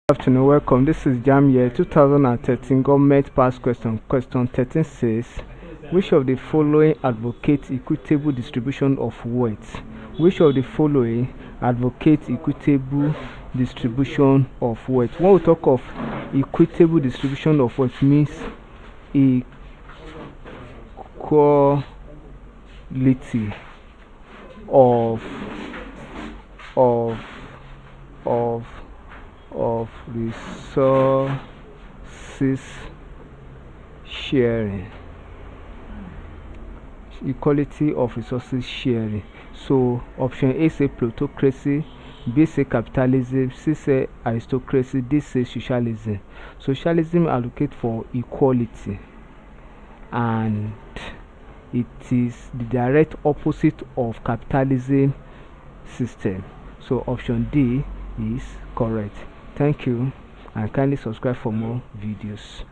Good afternoon, welcome. This is Jamb here. 2013 government pass question. Question 13 says, which of the following advocates equitable distribution of wealth? Which of the following advocates equitable distribution of wealth? When we talk of equitable distribution of wealth, means equality of resources sharing. Equality of resources sharing. So option A say plutocracy, B say capitalism, C say aristocracy, D say socialism. Socialism advocates for equality, and it is the direct opposite of capitalism system. So option D is correct. Thank you, and kindly subscribe for more videos.